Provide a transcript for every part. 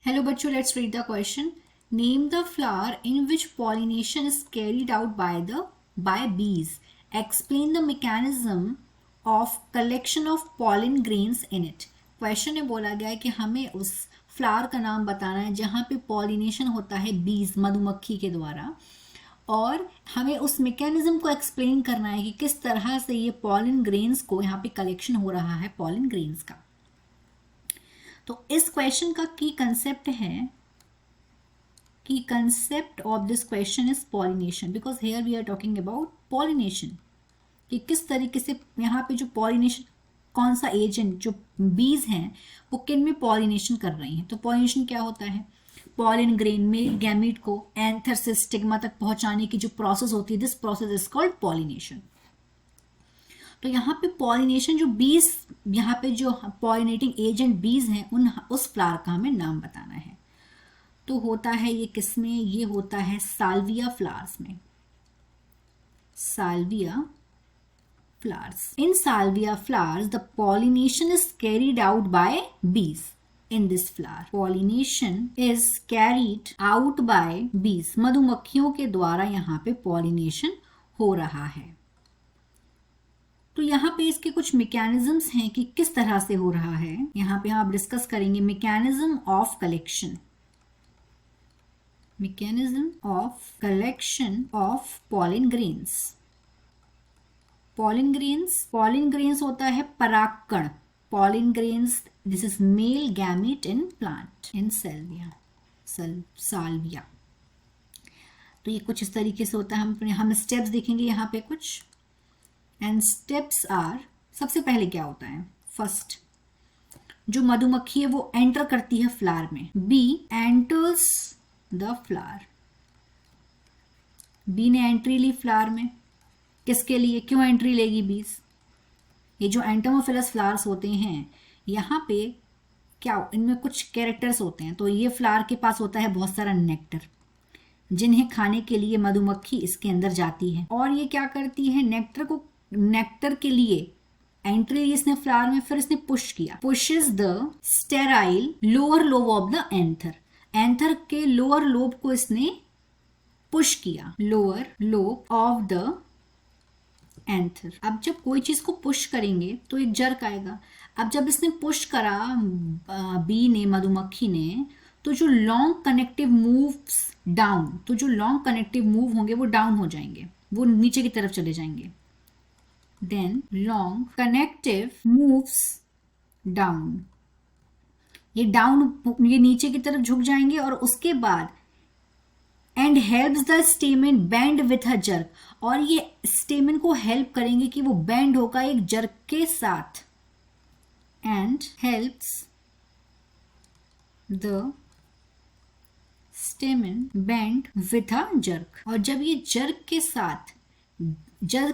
Hello बच्चों, let's read the question. Name the flower in which pollination is carried out by bees. Explain the mechanism of collection of pollen grains in it. Question में बोला गया है कि हमें उस flower का नाम बताना है जहाँ पे पॉलिनेशन होता है बीज मधुमक्खी के द्वारा, और हमें उस मैकेनिज्म को एक्सप्लेन करना है कि किस तरह से ये पॉलन ग्रेन्स को यहाँ पे कलेक्शन हो रहा है पॉलन ग्रेन्स का. तो इस क्वेश्चन का की कंसेप्ट है कि concept of this question is pollination, because here we are talking about pollination कि किस तरीके से यहाँ पे जो पॉलिनेशन, कौन सा एजेंट, जो बीज हैं वो किन में पॉलिनेशन कर रही हैं. तो पॉलिनेशन क्या होता है? पॉलन ग्रेन में गैमीट को एंथर से स्टिग्मा तक पहुंचाने की जो प्रोसेस होती है, this process is called pollination. तो यहाँ पे पॉलिनेशन जो बीज, यहाँ पे जो पॉलिनेटिंग एजेंट बीज हैं उस फ्लावर का हमें नाम बताना है. तो होता है ये किसमें? ये होता है साल्विया फ्लावर्स में. Salvia flowers. In salvia flowers, the pollination is carried out by bees. In this flower, pollination is carried out by bees. मधुमक्खियों के द्वारा यहाँ पे pollination हो रहा है. तो यहाँ पे इसके कुछ मैकेनिज्म्स हैं कि किस तरह से हो रहा है. यहाँ पे हम डिस्कस करेंगे mechanism of collection. Mechanism of collection of pollen grains. pollen grains होता है परागकण. pollen grains, this is male gamete in plant in salvia. तो ये कुछ इस तरीके से होता है. हम स्टेप्स देखेंगे यहाँ पे कुछ. एंड स्टेप्स आर, सबसे पहले क्या होता है? फर्स्ट, जो मधुमक्खी है वो एंटर करती है फ्लावर में. Bee enters the flower. Bee ने एंट्री ली फ्लावर में. किसके लिए? क्यों एंट्री लेगी बीज? ये जो एंटोमोफिलस फ्लावर्स होते हैं, यहाँ पे क्या, इनमें कुछ कैरेक्टर्स होते हैं. तो ये फ्लावर के पास होता है बहुत सारा नेक्टर, जिन्हें खाने के लिए मधुमक्खी इसके अंदर जाती है. और ये क्या करती है? नेक्टर के लिए एंट्री ली इसने फ्लावर में, फिर इसने पुश किया. Pushes the sterile lower lobe of the anther. Anther के लोअर लोब को इसने पुश किया. Lower lobe of the anther. अब जब कोई चीज को पुश करेंगे तो एक जर्क आएगा. अब जब इसने पुश करा बी ने, मधुमक्खी ने, तो जो लॉन्ग कनेक्टिव मूव्स डाउन, तो जो लॉन्ग कनेक्टिव मूव होंगे वो डाउन हो जाएंगे, वो नीचे की तरफ चले जाएंगे. Then long connective moves down, ये डाउन, ये नीचे की तरफ झुक जाएंगे. और उसके बाद and helps the stamen bend with a jerk. और ये स्टेमन को हेल्प करेंगे कि वो बेंड होगा एक जर्क के साथ. And helps the stamen bend with a jerk. और जब ये जर्क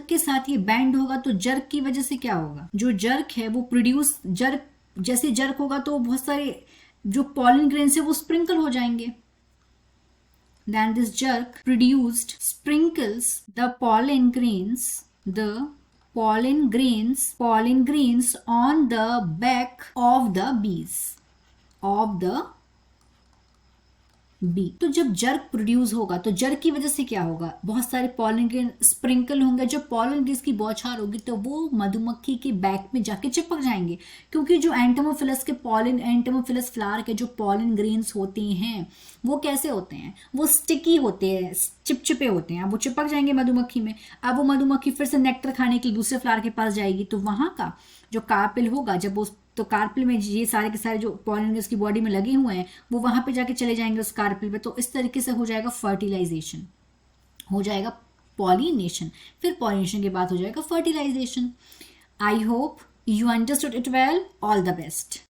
के साथ ये बेंड होगा तो जर्क की वजह से क्या होगा? जो जर्क है वो प्रोड्यूस, जर्क जैसे जर्क होगा तो बहुत सारे जो पॉलन ग्रेन्स है वो स्प्रिंकल हो जाएंगे. Then this jerk produced sprinkles the pollen grains on the back of the bees, of the bee. तो जब जर्क प्रोड्यूस होगा तो जर्क की वजह से क्या होगा? बहुत सारे पॉलन ग्रेन स्प्रिंकल होंगे. जब पॉलन ग्रेन्स की बौछार होगी तो वो मधुमक्खी के बैक में जाके चिपक जाएंगे. क्योंकि जो एंटोमोफिलस फ्लावर के जो पॉलन ग्रेन्स होते हैं वो कैसे होते हैं? वो स्टिकी होते हैं, चिपचिपे होते हैं. अब वो चिपक जाएंगे मधुमक्खी में. अब वो मधुमक्खी फिर से नेक्टर खाने के लिए दूसरे फ्लावर के पास जाएगी, तो वहां का जो कार्पेल होगा, जब वो, तो कार्पेल में ये सारे के सारे जो पॉलन उसकी बॉडी में लगे हुए हैं वो वहां पे जाके चले जाएंगे उस कार्पेल पे. तो इस तरीके से हो जाएगा फर्टिलाइजेशन, हो जाएगा पॉलिनेशन. फिर पॉलिनेशन के बाद हो जाएगा fertilisation. I hope you understood it well. All the best.